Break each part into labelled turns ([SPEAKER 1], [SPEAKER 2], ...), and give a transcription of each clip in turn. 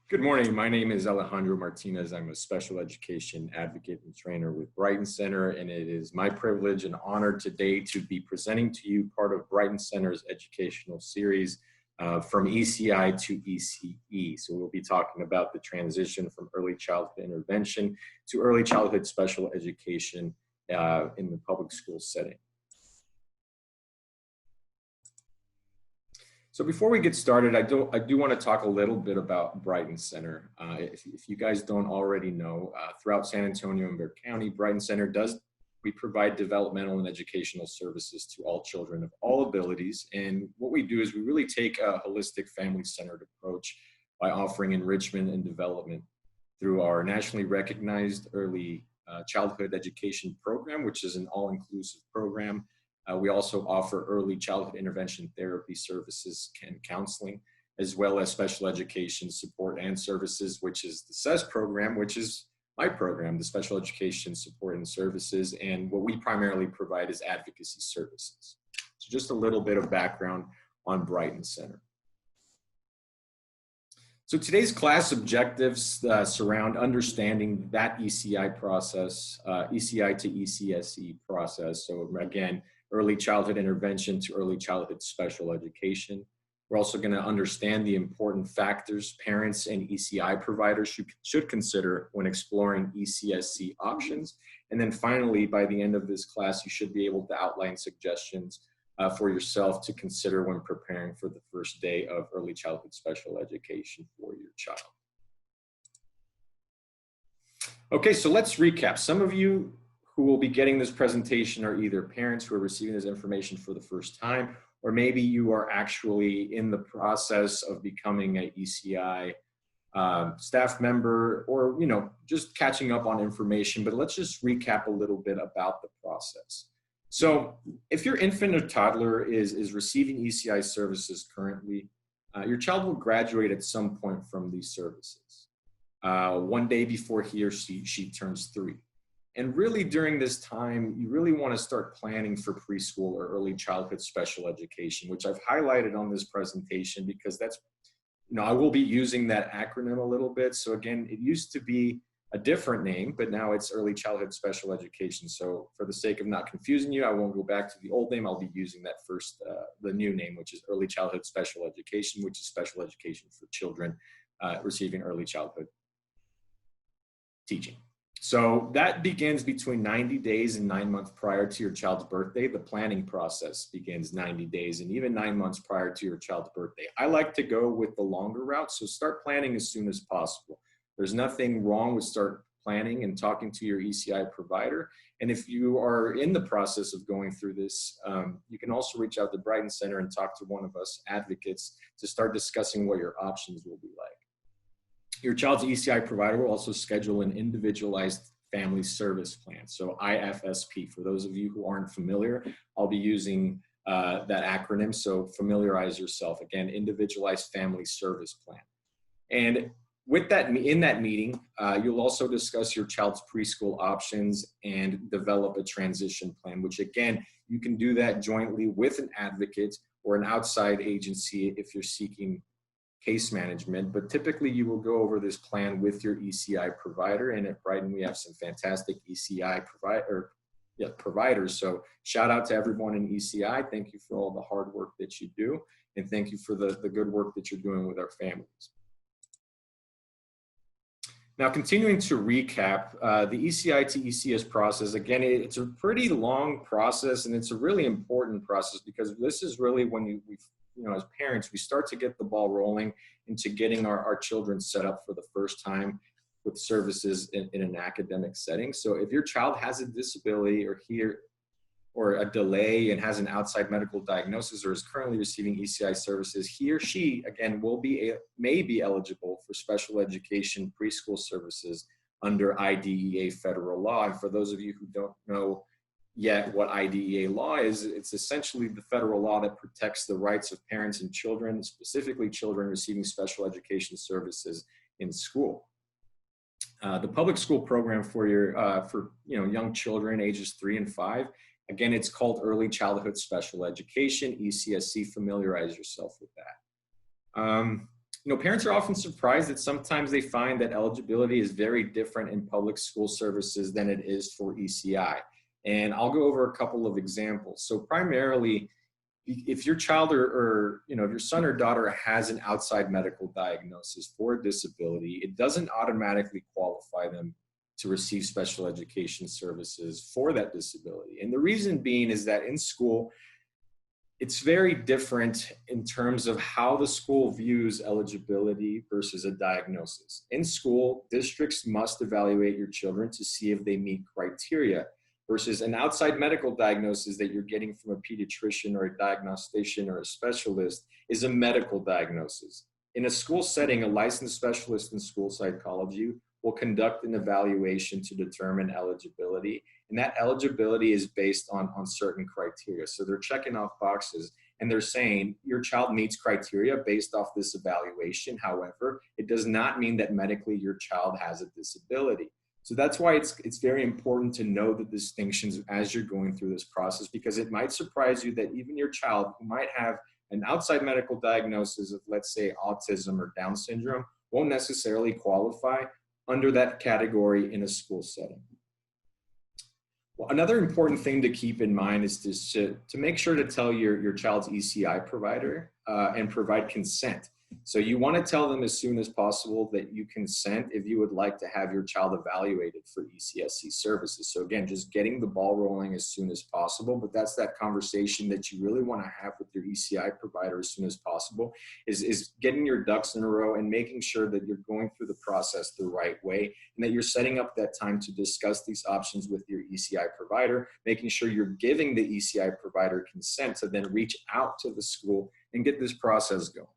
[SPEAKER 1] Good morning. My name is Alejandro Martinez. I'm a special education advocate and trainer with Brighton Center, and it is my privilege and honor today to be presenting to you part of Brighton Center's educational series from ECI to ECE. So we'll be talking about the transition from early childhood intervention to early childhood special education in the public school setting. So before we get started, I do want to talk a little bit about Brighton Center. If you guys don't already know, throughout San Antonio and Bexar County, Brighton Center we provide developmental and educational services to all children of all abilities. And what we do is we really take a holistic family-centered approach by offering enrichment and development through our nationally recognized early childhood education program, which is an all-inclusive program. We also offer early childhood intervention therapy services and counseling, as well as special education support and services, which is the SES program, which is my program, the Special Education Support and Services. And what we primarily provide is advocacy services. So just a little bit of background on Brighton Center. So today's class objectives surround understanding that ECI process, ECI to ECSE process. So again, early childhood intervention to early childhood special education. We're also going to understand the important factors parents and ECI providers should consider when exploring ECSE options. And then finally, by the end of this class, you should be able to outline suggestions for yourself to consider when preparing for the first day of early childhood special education for your child. Okay, so let's recap. Some of you who will be getting this presentation are either parents who are receiving this information for the first time, or maybe you are actually in the process of becoming an ECI staff member, or just catching up on information. But let's just recap a little bit about the process. So if your infant or toddler is receiving ECI services currently, your child will graduate at some point from these services, one day before he or she turns 3. And really during this time, you really want to start planning for preschool or early childhood special education, which I've highlighted on this presentation because that's, I will be using that acronym a little bit. So again, it used to be a different name, but now it's early childhood special education. So for the sake of not confusing you, I won't go back to the old name. I'll be using that first, the new name, which is early childhood special education, which is special education for children receiving early childhood teaching. So that begins between 90 days and 9 months prior to your child's birthday. The planning process begins 90 days and even 9 months prior to your child's birthday. I like to go with the longer route, so start planning as soon as possible. There's nothing wrong with start planning and talking to your ECI provider. And if you are in the process of going through this, you can also reach out to Brighton Center and talk to one of us advocates to start discussing what your options will be like. Your child's ECI provider will also schedule an individualized family service plan, so IFSP. For those of you who aren't familiar, I'll be using that acronym, so familiarize yourself. Again, individualized family service plan. And with that, in that meeting, you'll also discuss your child's preschool options and develop a transition plan, which again, you can do that jointly with an advocate or an outside agency if you're seeking case management, but typically you will go over this plan with your ECI provider. And at Brighton, we have some fantastic ECI providers. So shout out to everyone in ECI. Thank you for all the hard work that you do. And thank you for the good work that you're doing with our families. Now, continuing to recap, the ECI to ECS process, again, it's a pretty long process and it's a really important process because this is really when as parents, we start to get the ball rolling into getting our children set up for the first time with services in an academic setting. So if your child has a disability or a delay and has an outside medical diagnosis or is currently receiving ECI services, he or she, again, may be eligible for special education preschool services under IDEA federal law. And for those of you who don't know yet what IDEA law is, it's essentially the federal law that protects the rights of parents and children, specifically children receiving special education services in school. The public school program for young children ages 3 and 5, again, it's called Early Childhood Special Education, ECSE. Familiarize yourself with that. Parents are often surprised that sometimes they find that eligibility is very different in public school services than it is for ECI. And I'll go over a couple of examples. So primarily, if your child or if your son or daughter has an outside medical diagnosis for a disability, it doesn't automatically qualify them to receive special education services for that disability. And the reason being is that in school, it's very different in terms of how the school views eligibility versus a diagnosis. In school, districts must evaluate your children to see if they meet criteria versus an outside medical diagnosis that you're getting from a pediatrician or a diagnostician or a specialist is a medical diagnosis. In a school setting, a licensed specialist in school psychology will conduct an evaluation to determine eligibility. And that eligibility is based on certain criteria. So they're checking off boxes and they're saying your child meets criteria based off this evaluation. However, it does not mean that medically your child has a disability. So that's why it's very important to know the distinctions as you're going through this process, because it might surprise you that even your child who might have an outside medical diagnosis of, let's say, autism or Down syndrome won't necessarily qualify under that category in a school setting. Well, another important thing to keep in mind is to make sure to tell your child's ECI provider and provide consent. So you want to tell them as soon as possible that you consent if you would like to have your child evaluated for ECSC services. So again, just getting the ball rolling as soon as possible, but that's that conversation that you really want to have with your ECI provider as soon as possible, is getting your ducks in a row and making sure that you're going through the process the right way and that you're setting up that time to discuss these options with your ECI provider, making sure you're giving the ECI provider consent to then reach out to the school and get this process going.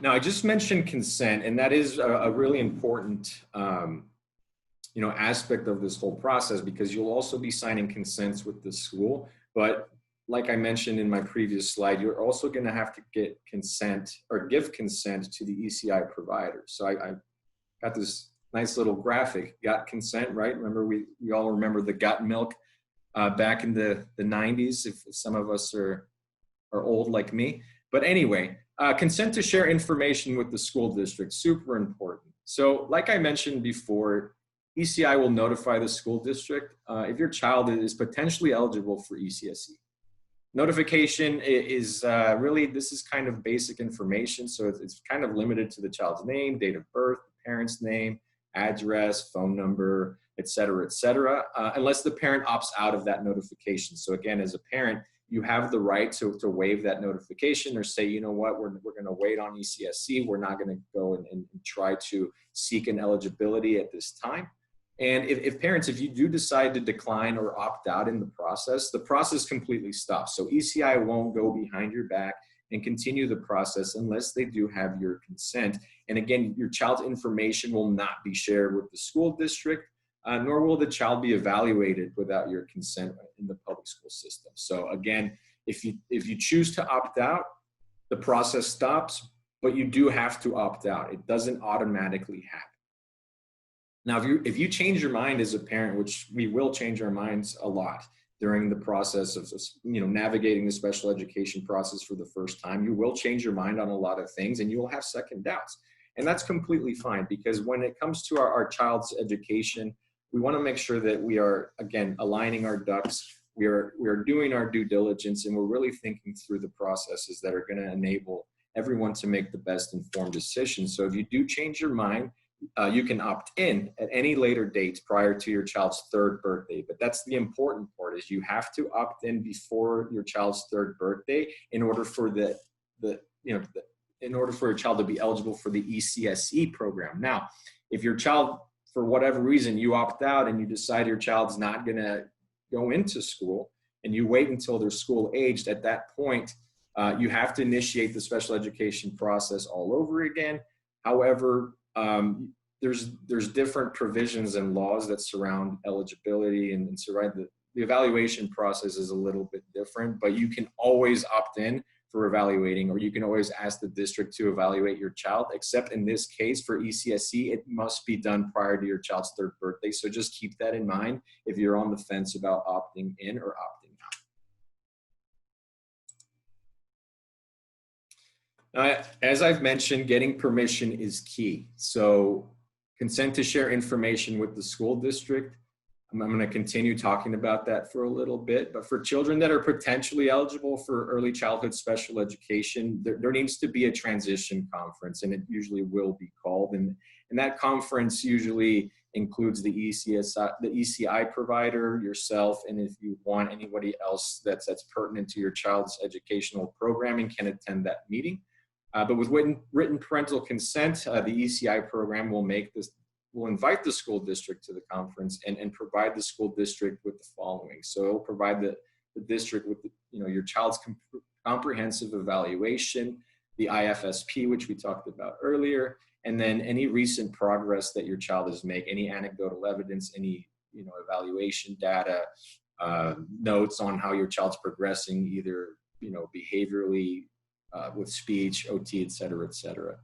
[SPEAKER 1] Now, I just mentioned consent, and that is a really important aspect of this whole process, because you'll also be signing consents with the school. But like I mentioned in my previous slide, you're also going to have to get consent or give consent to the ECI provider. So I got this nice little graphic, got consent, right? Remember, we all remember the got milk back in the 90s, if some of us are old like me. But anyway, consent to share information with the school district, super important. So like I mentioned before, ECI will notify the school district if your child is potentially eligible for ECSE. Notification is really, this is kind of basic information. So it's kind of limited to the child's name, date of birth, parent's name, address, phone number, et cetera, unless the parent opts out of that notification. So again, as a parent, you have the right to waive that notification or say, you know what, we're going to wait on ECSC. We're not going to go and try to seek an eligibility at this time. And if parents, if you do decide to decline or opt out in the process completely stops. So ECI won't go behind your back and continue the process unless they do have your consent. And again, your child's information will not be shared with the school district, nor will the child be evaluated without your consent in the public school system. So again, if you choose to opt out, the process stops, but you do have to opt out. It doesn't automatically happen. Now, if you change your mind as a parent, which we will change our minds a lot during the process of navigating the special education process for the first time, you will change your mind on a lot of things and you will have second doubts. And that's completely fine, because when it comes to our child's education, we want to make sure that we are, again, aligning our ducks. We are doing our due diligence, and we're really thinking through the processes that are going to enable everyone to make the best informed decision. So if you do change your mind, you can opt in at any later date prior to your child's 3rd birthday. But that's the important part, is you have to opt in before your child's 3rd birthday in order for in order for a child to be eligible for the ECSE program. Now, if your child, for whatever reason, you opt out and you decide your child's not going to go into school and you wait until they're school aged, at that point, you have to initiate the special education process all over again. However, there's different provisions and laws that surround eligibility and surround the evaluation process is a little bit different, but you can always opt in for evaluating, or you can always ask the district to evaluate your child, except in this case for ECSE, it must be done prior to your child's 3rd birthday. So just keep that in mind if you're on the fence about opting in or opting As I've mentioned, getting permission is key. So consent to share information with the school district. I'm going to continue talking about that for a little bit, but for children that are potentially eligible for early childhood special education, there needs to be a transition conference, and it usually will be called. And that conference usually includes the ECI provider, yourself, and if you want anybody else that's pertinent to your child's educational programming can attend that meeting. But with written parental consent, the ECI program will invite the school district to the conference and provide the school district with the following. So it'll provide the district with your child's comprehensive evaluation, the IFSP, which we talked about earlier, and then any recent progress that your child has made, any anecdotal evidence, any evaluation data, notes on how your child's progressing, either behaviorally, with speech, OT, et cetera, et cetera.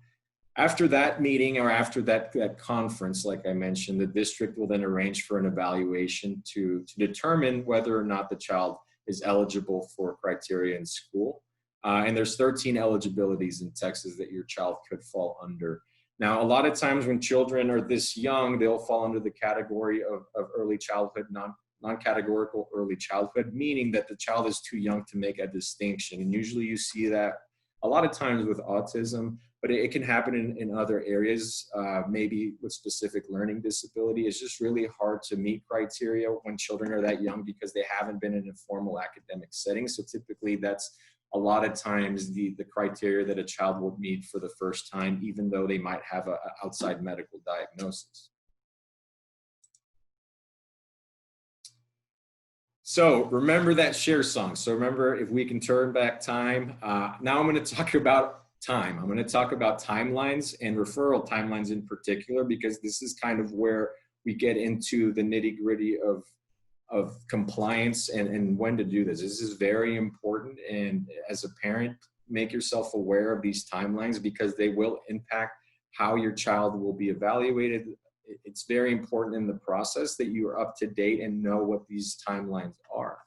[SPEAKER 1] After that meeting or after that conference, like I mentioned, the district will then arrange for an evaluation to determine whether or not the child is eligible for criteria in school. And there's 13 eligibilities in Texas that your child could fall under. Now, a lot of times when children are this young, they'll fall under the category of early childhood, non-categorical early childhood, meaning that the child is too young to make a distinction. And usually you see that a lot of times with autism, but it can happen in other areas, maybe with specific learning disability. It's just really hard to meet criteria when children are that young because they haven't been in a formal academic setting. So typically that's a lot of times the criteria that a child would meet for the first time, even though they might have an outside medical diagnosis. So remember that CHER song. So remember, if we can turn back time. Now I'm going to talk about time. I'm going to talk about timelines and referral timelines in particular, because this is kind of where we get into the nitty gritty of compliance and when to do this. This is very important. And as a parent, make yourself aware of these timelines because they will impact how your child will be evaluated. It's very important in the process that you are up to date and know what these timelines are.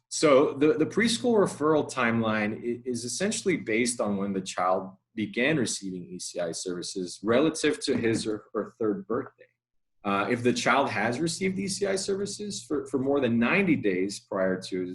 [SPEAKER 1] So the preschool referral timeline is essentially based on when the child began receiving ECI services relative to his or her third birthday. If the child has received ECI services for more than 90 days prior to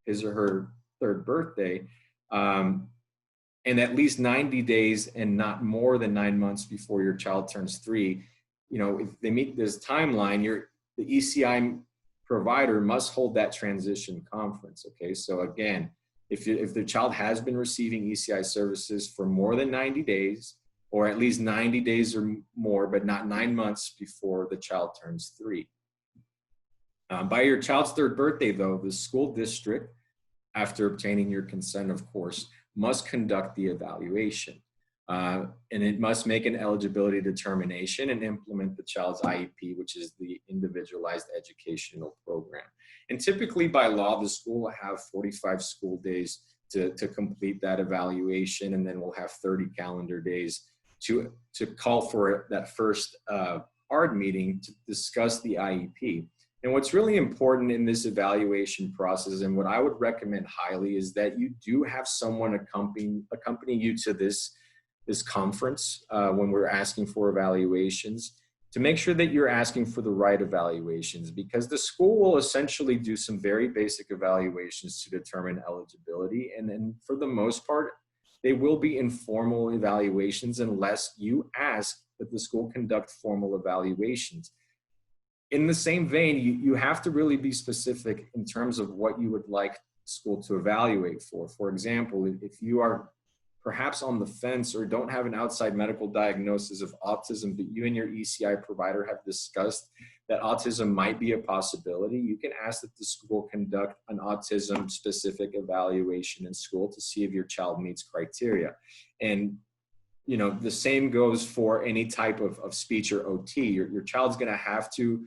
[SPEAKER 1] his or her third birthday, and at least 90 days and not more than 9 months before your child turns 3, if they meet this timeline, the ECI provider must hold that transition conference. Okay, so again, if the child has been receiving ECI services for more than 90 days, or at least 90 days or more, but not 9 months before the child turns 3. By your child's third birthday, though, the school district, after obtaining your consent, of course, must conduct the evaluation. And it must make an eligibility determination and implement the child's IEP, which is the individualized educational program. And typically by law, the school will have 45 school days to complete that evaluation, and then we'll have 30 calendar days to call for that first ARD meeting to discuss the IEP. And what's really important in this evaluation process, and what I would recommend highly, is that you do have someone accompany you to this conference when we're asking for evaluations, to make sure that you're asking for the right evaluations, because the school will essentially do some very basic evaluations to determine eligibility. And then for the most part, they will be informal evaluations unless you ask that the school conduct formal evaluations. In the same vein, you have to really be specific in terms of what you would like school to evaluate for. For example, if you are perhaps on the fence or don't have an outside medical diagnosis of autism, but you and your ECI provider have discussed that autism might be a possibility, you can ask that the school conduct an autism specific evaluation in school to see if your child meets criteria. And the same goes for any type of speech or OT. Your child's going to have to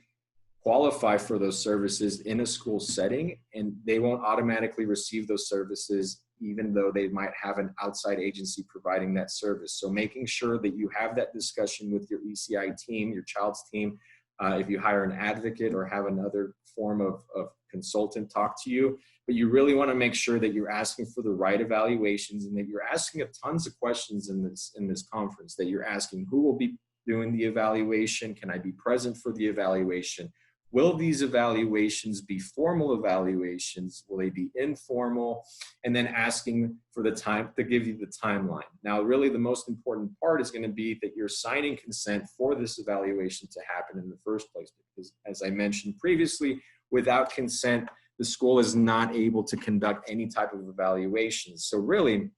[SPEAKER 1] qualify for those services in a school setting, and they won't automatically receive those services even though they might have an outside agency providing that service. So making sure that you have that discussion with your ECI team, your child's team, if you hire an advocate or have another form of consultant talk to you. But you really want to make sure that you're asking for the right evaluations and that you're asking tons of questions in this conference, that you're asking who will be doing the evaluation, can I be present for the evaluation? Will these evaluations be formal evaluations? Will they be informal? And then asking for the time to give you the timeline. Now, really the most important part is going to be that you're signing consent for this evaluation to happen in the first place. Because as I mentioned previously, without consent, the school is not able to conduct any type of evaluations. So really,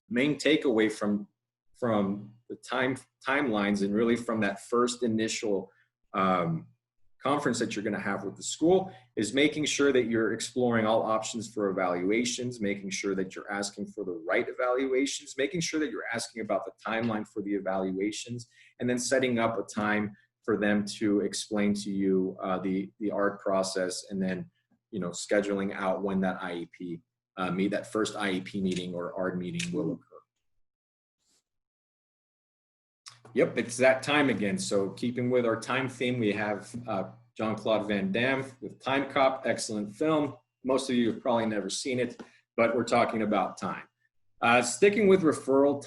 [SPEAKER 1] main takeaway from the timelines and really from that first initial conference that you're going to have with the school is making sure that you're exploring all options for evaluations, making sure that you're asking for the right evaluations, making sure that you're asking about the timeline for the evaluations, and then setting up a time for them to explain to you the ARD process, and then scheduling out when that IEP that first IEP meeting or ARD meeting will occur. Yep, it's that time again. So keeping with our time theme, we have Jean-Claude Van Damme with Time Cop, excellent film. Most of you have probably never seen it, but we're talking about time. Sticking with referral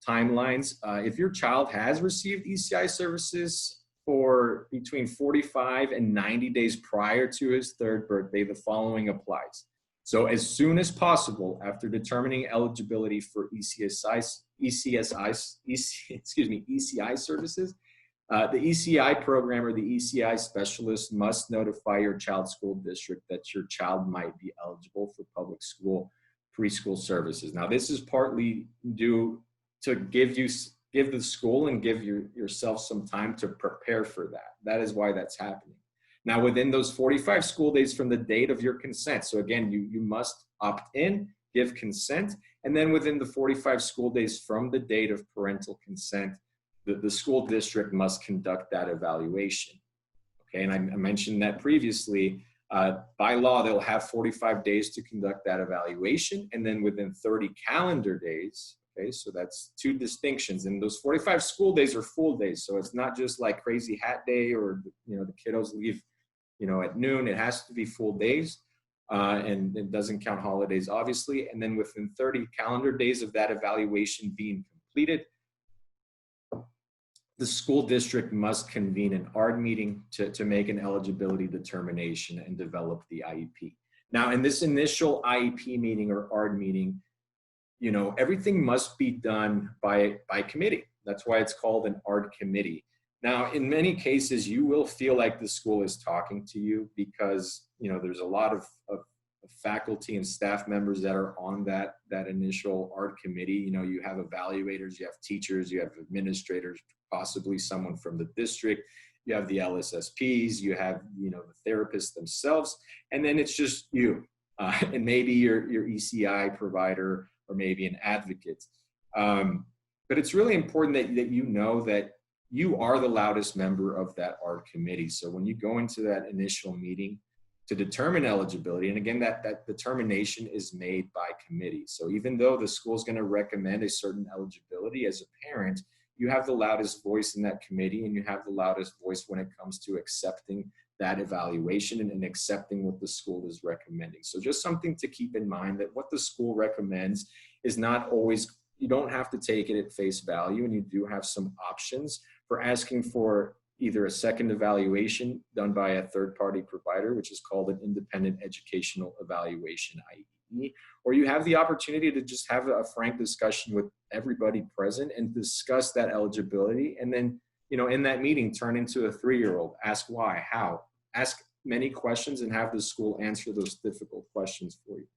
[SPEAKER 1] timelines, if your child has received ECI services for between 45 and 90 days prior to his third birthday, the following applies. So as soon as possible after determining eligibility for ECI services, the ECI program or the ECI specialist must notify your child's school district that your child might be eligible for public school preschool services. Now, this is partly due to give the school and give yourself some time to prepare for that. That is why that's happening. Now, within those 45 school days from the date of your consent, so again, you must opt in, give consent, and then within the 45 school days from the date of parental consent, the school district must conduct that evaluation. Okay, and I mentioned that previously. By law, they'll have 45 days to conduct that evaluation, and then within 30 calendar days, okay, so that's two distinctions. And those 45 school days are full days, so it's not just like crazy hat day or the kiddos leave at noon. It has to be full days, and it doesn't count holidays, obviously. And then within 30 calendar days of that evaluation being completed, the school district must convene an ARD meeting to make an eligibility determination and develop the IEP. Now, in this initial IEP meeting or ARD meeting, everything must be done by committee. That's why it's called an ARD committee. Now, in many cases, you will feel like the school is talking to you because, there's a lot of faculty and staff members that are on that initial ARD committee. You have evaluators, you have teachers, you have administrators, possibly someone from the district, you have the LSSPs, you have, the therapists themselves, and then it's just you and maybe your ECI provider or maybe an advocate. But it's really important that you know that you are the loudest member of that ARD committee. So when you go into that initial meeting to determine eligibility, and again, that determination is made by committee. So even though the school is going to recommend a certain eligibility, as a parent, you have the loudest voice in that committee, and you have the loudest voice when it comes to accepting that evaluation and accepting what the school is recommending. So just something to keep in mind, that what the school recommends is not always, you don't have to take it at face value, and you do have some options for asking for either a second evaluation done by a third-party provider, which is called an independent educational evaluation, IEE, or you have the opportunity to just have a frank discussion with everybody present and discuss that eligibility. And then, in that meeting, turn into a 3-year-old, ask why, how, ask many questions and have the school answer those difficult questions for you.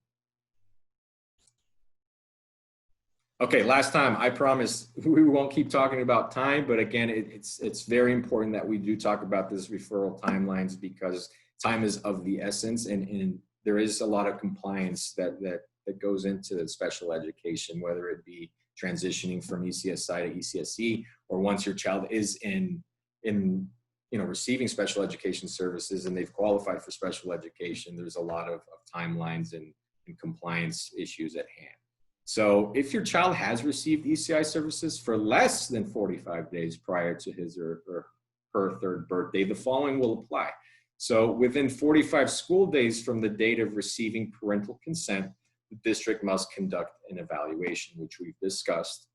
[SPEAKER 1] Okay, last time, I promise we won't keep talking about time, but again, it's very important that we do talk about this referral timelines, because time is of the essence, and there is a lot of compliance that goes into the special education, whether it be transitioning from ECSI to ECSE, or once your child is in receiving special education services and they've qualified for special education, there's a lot of timelines and compliance issues at hand. So if your child has received ECI services for less than 45 days prior to his or her third birthday, the following will apply. So within 45 school days from the date of receiving parental consent, the district must conduct an evaluation, which we've discussed.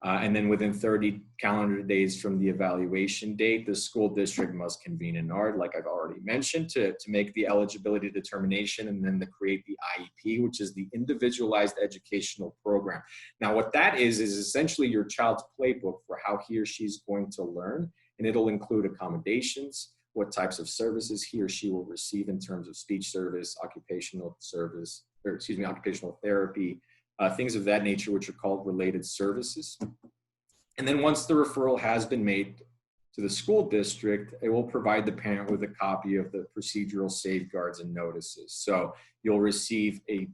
[SPEAKER 1] And then within 30 calendar days from the evaluation date, the school district must convene an ARD, like I've already mentioned, to make the eligibility determination, and then to create the IEP, which is the individualized educational program. Now, what that is essentially your child's playbook for how he or she's going to learn, and it'll include accommodations, what types of services he or she will receive in terms of speech service, occupational service, or excuse me, occupational therapy, things of that nature, which are called related services. And then once the referral has been made to the school district, it will provide the parent with a copy of the procedural safeguards and notices. So you'll receive a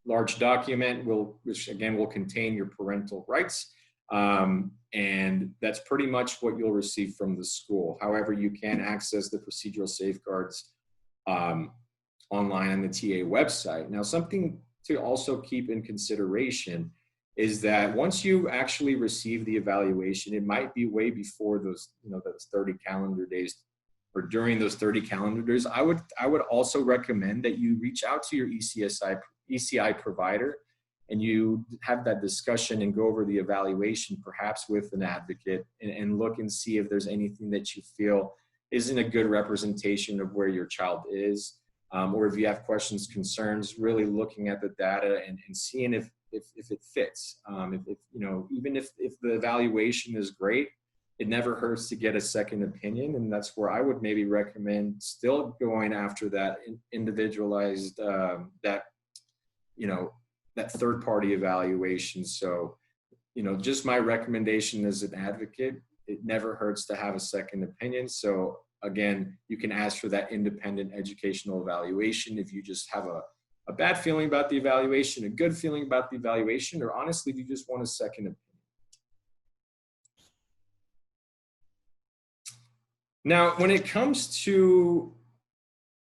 [SPEAKER 1] large document, which again will contain your parental rights. And that's pretty much what you'll receive from the school. However, you can access the procedural safeguards online on the TA website. Now, something to also keep in consideration is that once you actually receive the evaluation, it might be way before those, those 30 calendar days, or during those 30 calendar days. I would also recommend that you reach out to your ECI provider and you have that discussion and go over the evaluation, perhaps with an advocate, and look and see if there's anything that you feel isn't a good representation of where your child is. Or if you have questions, concerns, really looking at the data and seeing if it fits. Even if the evaluation is great, it never hurts to get a second opinion. And that's where I would maybe recommend still going after that individualized, that third-party evaluation. So, just my recommendation as an advocate, it never hurts to have a second opinion. So again, you can ask for that independent educational evaluation if you just have a bad feeling about the evaluation, a good feeling about the evaluation, or honestly, if you just want a second opinion. Now, when it comes to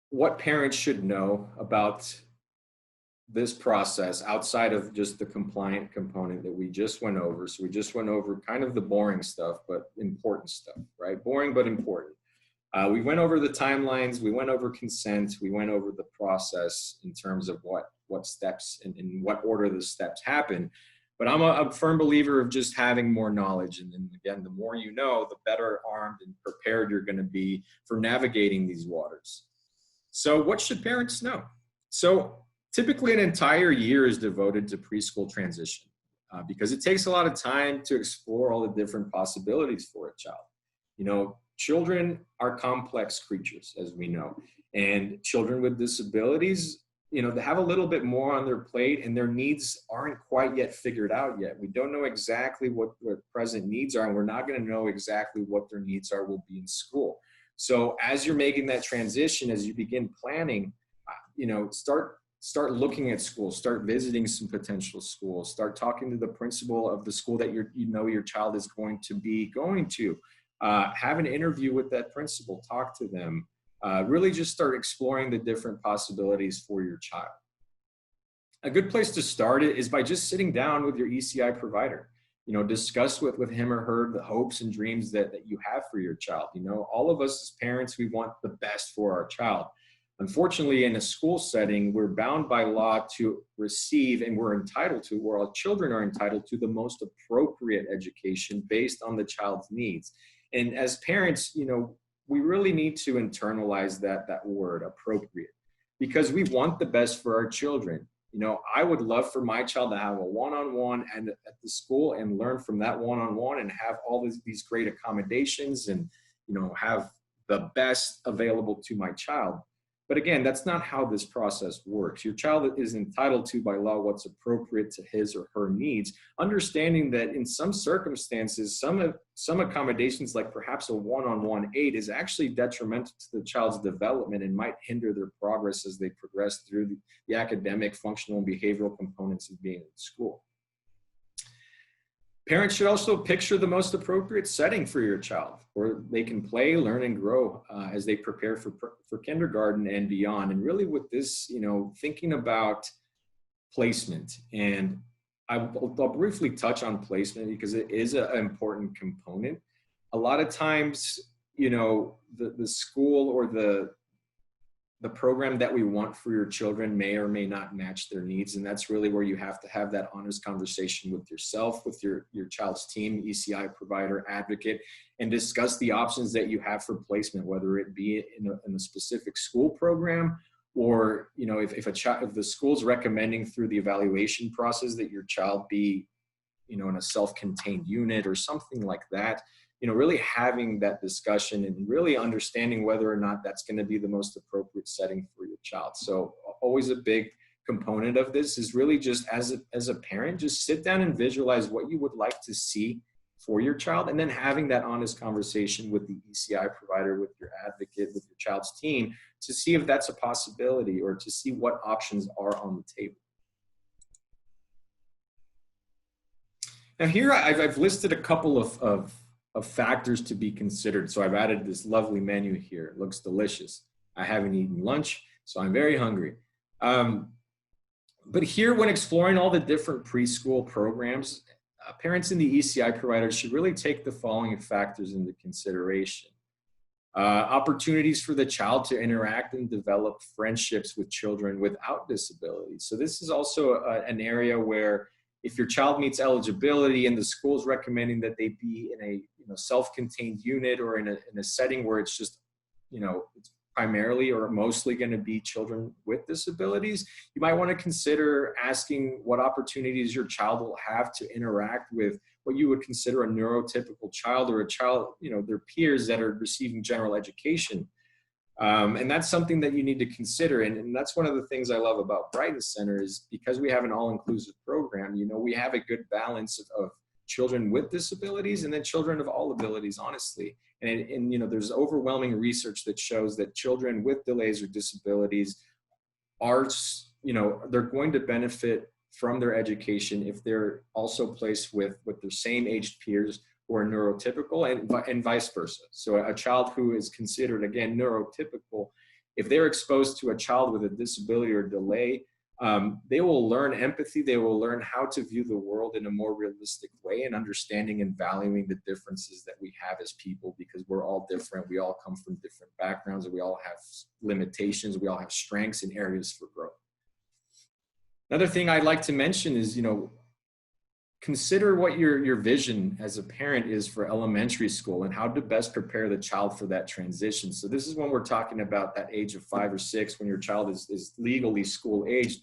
[SPEAKER 1] what parents should know about this process outside of just the compliant component that we just went over. So we just went over kind of the boring stuff, but important stuff, right? Boring, but important. We went over the timelines, we went over consent, we went over the process in terms of what steps and in what order the steps happen. But I'm a firm believer of just having more knowledge. And then again, the more you know, the better armed and prepared you're going to be for navigating these waters. So what should parents know? So typically an entire year is devoted to preschool transition because it takes a lot of time to explore all the different possibilities for a child. Children are complex creatures, as we know, and children with disabilities, they have a little bit more on their plate and their needs aren't quite yet figured out yet. We don't know exactly what their present needs are, and we're not going to know exactly what their needs are will be in school. So as you're making that transition, as you begin planning, start looking at schools, start visiting some potential schools, start talking to the principal of the school that your child is going to be going to. Have an interview with that principal, talk to them, really just start exploring the different possibilities for your child. A good place to start it is by just sitting down with your ECI provider. Discuss with him or her the hopes and dreams that you have for your child. All of us as parents, we want the best for our child. Unfortunately, in a school setting, we're bound by law to receive, and we're entitled to, or all children are entitled to, the most appropriate education based on the child's needs. And as parents, we really need to internalize that word, appropriate, because we want the best for our children. I would love for my child to have a one-on-one and at the school and learn from that one-on-one and have all these great accommodations and, have the best available to my child. But again, that's not how this process works. Your child is entitled to, by law, what's appropriate to his or her needs, understanding that in some circumstances, some accommodations, like perhaps a one-on-one aid, is actually detrimental to the child's development and might hinder their progress as they progress through the academic, functional, and behavioral components of being in school. Parents should also picture the most appropriate setting for your child where they can play, learn, and grow as they prepare for kindergarten and beyond. And really with this, thinking about placement. And I'll briefly touch on placement because it is an important component. A lot of times you know, the school or the program that we want for your children may or may not match their needs. And that's really where you have to have that honest conversation with yourself, with your child's team, ECI provider, advocate, and discuss the options that you have for placement, whether it be in a specific school program, or, you know, if the school's recommending through the evaluation process that your child be, you know, in a self-contained unit or something like that. You know, really having that discussion and really understanding whether or not that's going to be the most appropriate setting for your child. So always a big component of this is really just as a parent, just sit down and visualize what you would like to see for your child, and then having that honest conversation with the ECI provider, with your advocate, with your child's team, to see if that's a possibility or to see what options are on the table. Now here I've listed a couple of factors to be considered. So I've added this lovely menu here. It looks delicious. I haven't eaten lunch, so I'm very hungry. But here, when exploring all the different preschool programs, parents and the ECI providers should really take the following factors into consideration. Opportunities for the child to interact and develop friendships with children without disabilities. So this is also an area where if your child meets eligibility and the school is recommending that they be in a self-contained unit or in a setting where it's just, it's primarily or mostly going to be children with disabilities, you might want to consider asking what opportunities your child will have to interact with what you would consider a neurotypical child or a child, their peers that are receiving general education. And that's something that you need to consider. And that's one of the things I love about Brighton Center is because we have an all-inclusive program, we have a good balance of children with disabilities and then children of all abilities, honestly. And there's overwhelming research that shows that children with delays or disabilities are, they're going to benefit from their education if they're also placed with their same aged peers who are neurotypical and vice versa. So a child who is considered, again, neurotypical, if they're exposed to a child with a disability or delay, they will learn empathy. They will learn how to view the world in a more realistic way and understanding and valuing the differences that we have as people, because we're all different. We all come from different backgrounds and we all have limitations. We all have strengths and areas for growth. Another thing I'd like to mention is, consider what your vision as a parent is for elementary school and how to best prepare the child for that transition. So this is when we're talking about that age of 5 or 6, when your child is legally school aged,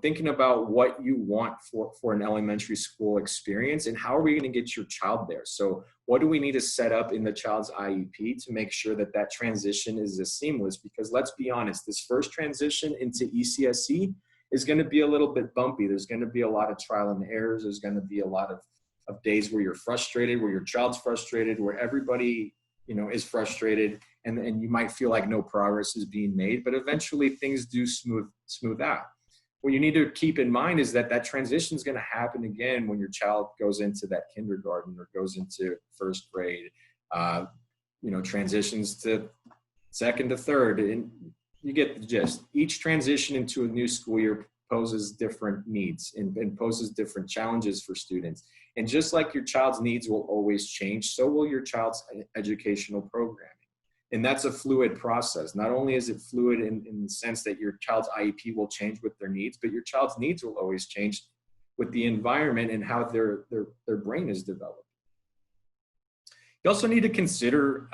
[SPEAKER 1] thinking about what you want for an elementary school experience and how are we going to get your child there. So what do we need to set up in the child's IEP to make sure that that transition is as seamless? Because let's be honest, this first transition into ECSE is going to be a little bit bumpy. There's going to be a lot of trial and errors. There's going to be a lot of days where you're frustrated, where your child's frustrated, where everybody, is frustrated, and you might feel like no progress is being made, but eventually things do smooth out. What you need to keep in mind is that transition is going to happen again when your child goes into that kindergarten or goes into first grade, transitions to second to third, and you get the gist. Each transition into a new school year poses different needs and poses different challenges for students. And just like your child's needs will always change, so will your child's educational programming. And that's a fluid process. Not only is it fluid in the sense that your child's IEP will change with their needs, but your child's needs will always change with the environment and how their brain is developed. You also need to consider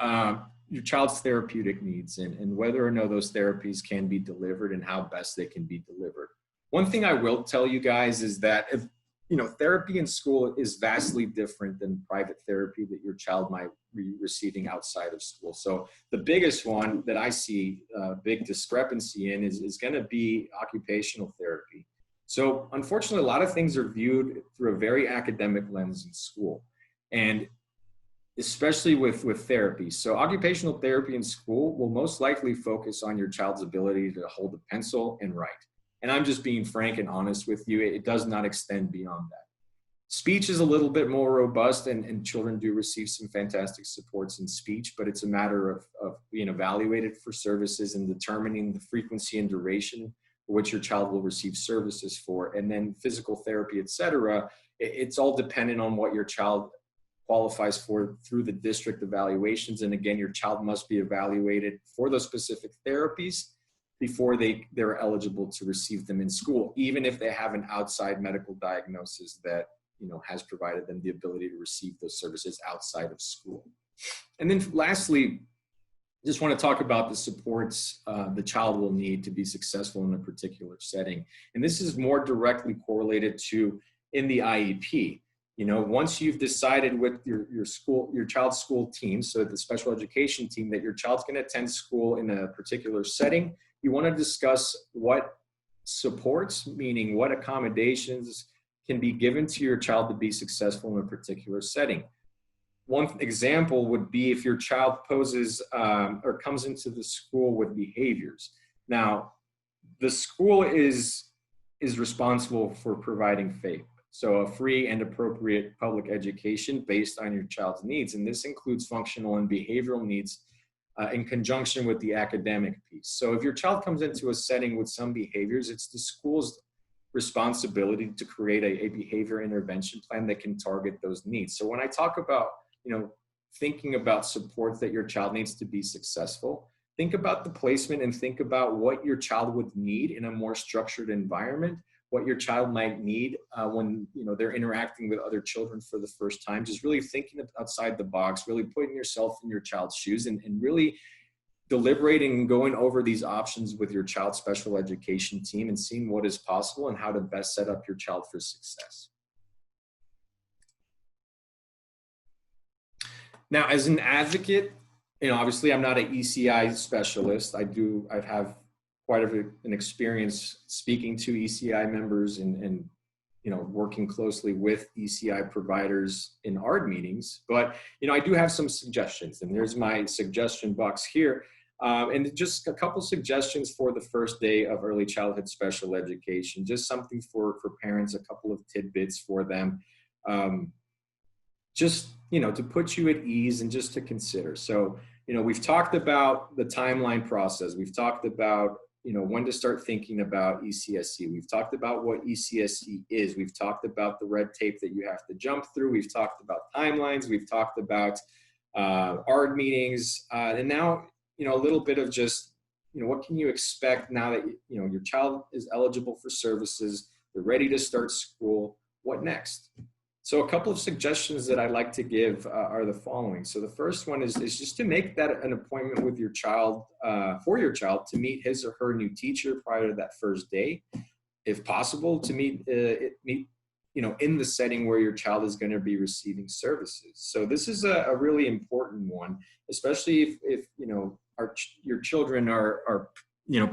[SPEAKER 1] your child's therapeutic needs and whether or no those therapies can be delivered and how best they can be delivered. One thing I will tell you guys is that if, therapy in school is vastly different than private therapy that your child might be receiving outside of school. So the biggest one that I see a big discrepancy in is going to be occupational therapy. So unfortunately, a lot of things are viewed through a very academic lens in school, and especially with therapy. So occupational therapy in school will most likely focus on your child's ability to hold a pencil and write. And I'm just being frank and honest with you, it does not extend beyond that. Speech is a little bit more robust, and children do receive some fantastic supports in speech, but it's a matter of being evaluated for services and determining the frequency and duration for which your child will receive services for. And then physical therapy, etc. It's all dependent on what your child qualifies for through the district evaluations. And again, your child must be evaluated for those specific therapies before they're eligible to receive them in school, even if they have an outside medical diagnosis that, you know, has provided them the ability to receive those services outside of school. And then lastly, just want to talk about the supports the child will need to be successful in a particular setting. And this is more directly correlated to in the IEP. You know, once you've decided with your child's school team, so the special education team, that your child's going to attend school in a particular setting, you want to discuss what supports, meaning what accommodations can be given to your child to be successful in a particular setting. One example would be if your child poses or comes into the school with behaviors. Now, the school is responsible for providing FAPE, so a free and appropriate public education based on your child's needs. And this includes functional and behavioral needs in conjunction with the academic piece. So if your child comes into a setting with some behaviors, it's the school's responsibility to create a behavior intervention plan that can target those needs. So when I talk about, you know, thinking about supports that your child needs to be successful, think about the placement and think about what your child would need in a more structured environment, what your child might need when, you know, they're interacting with other children for the first time. Just really thinking outside the box, really putting yourself in your child's shoes, and really deliberating and going over these options with your child's special education team and seeing what is possible and how to best set up your child for success. Now, as an advocate, you know, obviously I'm not an ECI specialist. I have quite an experience speaking to ECI members and you know, working closely with ECI providers in ARD meetings. But, you know, I do have some suggestions, and there's my suggestion box here. And just a couple suggestions for the first day of early childhood special education, just something for parents, a couple of tidbits for them. Just, you know, to put you at ease and just to consider. So, you know, we've talked about the timeline process. We've talked about, you know, when to start thinking about ECSE. We've talked about what ECSE is. We've talked about the red tape that you have to jump through. We've talked about timelines. We've talked about ARD meetings. And now, you know, a little bit of just, you know, what can you expect now that, you know, your child is eligible for services, they're ready to start school, what next? So a couple of suggestions that I like to give are the following. So the first one is just to make that an appointment with your child, for your child to meet his or her new teacher prior to that first day. If possible, to meet, you know, in the setting where your child is going to be receiving services. So this is a really important one, especially if you know, your children are, you know,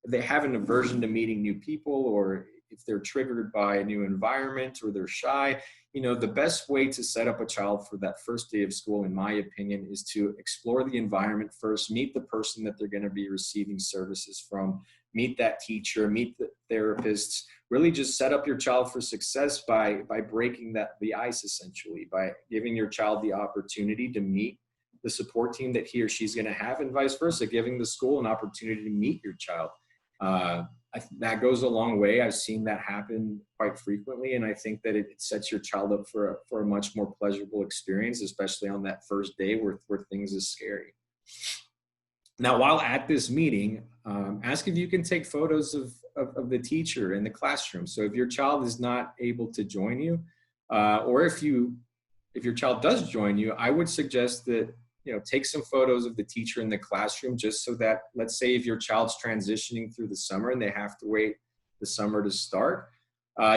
[SPEAKER 1] they have an aversion to meeting new people, or if they're triggered by a new environment or they're shy. You know, the best way to set up a child for that first day of school, in my opinion, is to explore the environment first, meet the person that they're going to be receiving services from, meet that teacher, meet the therapists, really just set up your child for success by breaking the ice, essentially, by giving your child the opportunity to meet the support team that he or she's going to have, and vice versa, giving the school an opportunity to meet your child. That goes a long way. I've seen that happen quite frequently, and I think that it sets your child up for a much more pleasurable experience, especially on that first day where things is scary. Now, while at this meeting, ask if you can take photos of the teacher in the classroom. So if your child is not able to join you, or if your child does join you, I would suggest that, you know, take some photos of the teacher in the classroom, just so that, let's say if your child's transitioning through the summer and they have to wait the summer to start,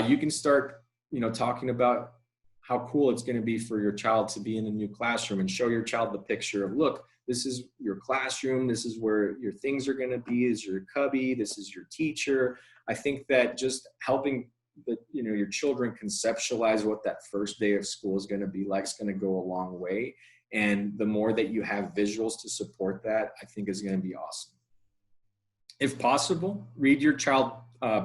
[SPEAKER 1] you can start, you know, talking about how cool it's going to be for your child to be in a new classroom, and show your child the picture of, look, this is your classroom, this is where your things are going to be, this is your cubby, this is your teacher. I think that just helping your children conceptualize what that first day of school is going to be like is going to go a long way. And the more that you have visuals to support that, I think is going to be awesome. If possible, read your child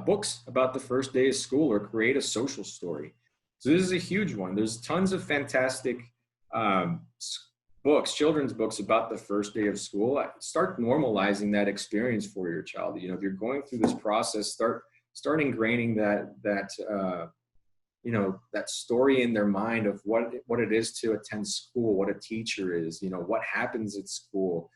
[SPEAKER 1] books about the first day of school, or create a social story. So this is a huge one. There's tons of fantastic books, children's books about the first day of school. Start normalizing that experience for your child. You know, if you're going through this process, start ingraining that story in their mind of what it is to attend school, what a teacher is, what happens at school.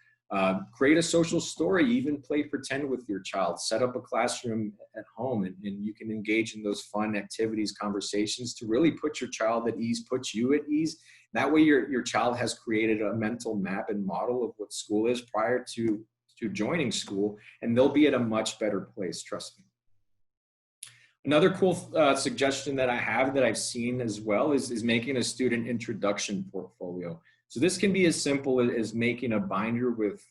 [SPEAKER 1] Create a social story, even play pretend with your child, set up a classroom at home, and you can engage in those fun activities, conversations to really put your child at ease, put you at ease. That way your child has created a mental map and model of what school is prior to joining school, and they'll be at a much better place, trust me. Another cool suggestion that I have that I've seen as well is making a student introduction portfolio. So this can be as simple as making a binder with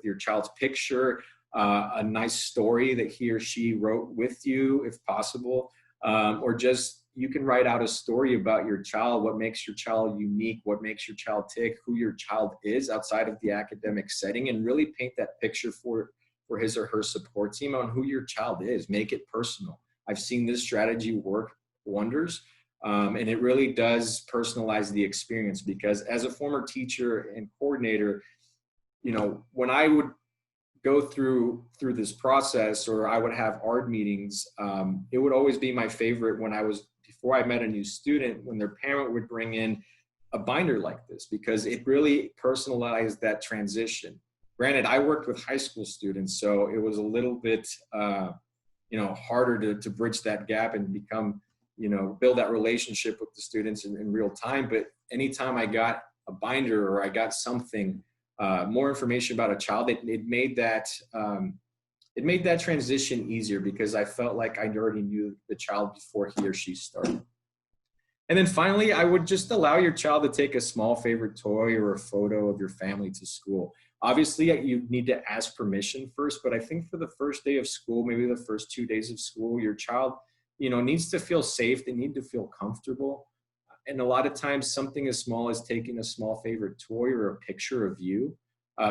[SPEAKER 1] your child's picture, a nice story that he or she wrote with you, if possible, or just you can write out a story about your child, what makes your child unique, what makes your child tick, who your child is outside of the academic setting, and really paint that picture for his or her support team on who your child is. Make it personal. I've seen this strategy work wonders, and it really does personalize the experience, because as a former teacher and coordinator, when I would go through this process, or I would have ARD meetings, it would always be my favorite before I met a new student, when their parent would bring in a binder like this, because it really personalized that transition. Granted, I worked with high school students, so it was a little bit harder to bridge that gap and become, build that relationship with the students in real time. But anytime I got a binder or I got something, more information about a child, it made that transition easier, because I felt like I already knew the child before he or she started. And then finally, I would just allow your child to take a small favorite toy or a photo of your family to school. Obviously, you need to ask permission first, but I think for the first day of school, maybe the first 2 days of school, your child, needs to feel safe. They need to feel comfortable. And a lot of times, something as small as taking a small favorite toy or a picture of you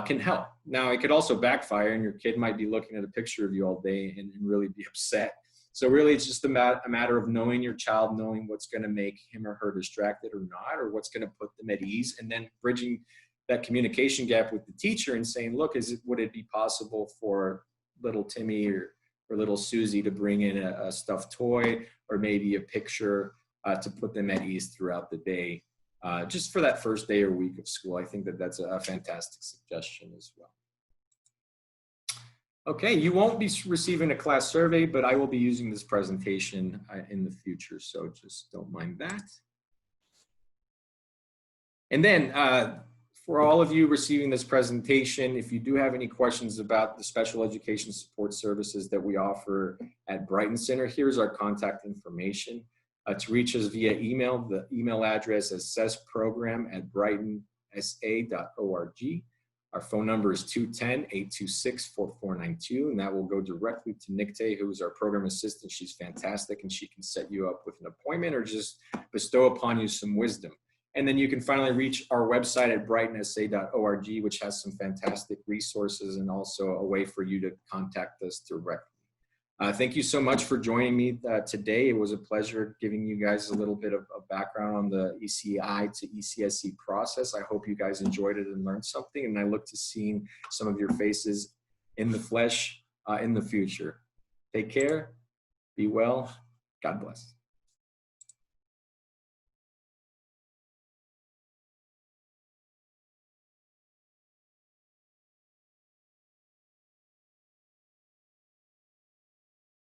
[SPEAKER 1] can help. Now, it could also backfire, and your kid might be looking at a picture of you all day and really be upset. So really, it's just a matter of knowing your child, knowing what's going to make him or her distracted or not, or what's going to put them at ease, and then bridging that communication gap with the teacher and saying, look, would it be possible for little Timmy or little Susie to bring in a stuffed toy or maybe a picture to put them at ease throughout the day, just for that first day or week of school. I think that's a fantastic suggestion as well. Okay, you won't be receiving a class survey, but I will be using this presentation in the future, so just don't mind that. And then for all of you receiving this presentation, if you do have any questions about the special education support services that we offer at Brighton Center, here's our contact information. To reach us via email, the email address is sesprogram@brightonsa.org. Our phone number is 210-826-4492, and that will go directly to Nikte, who is our program assistant. She's fantastic, and she can set you up with an appointment or just bestow upon you some wisdom. And then you can finally reach our website at brightonsa.org, which has some fantastic resources and also a way for you to contact us directly. Thank you so much for joining me today. It was a pleasure giving you guys a little bit of background on the ECI to ECSE process. I hope you guys enjoyed it and learned something, and I look to seeing some of your faces in the flesh in the future. Take care, be well, God bless.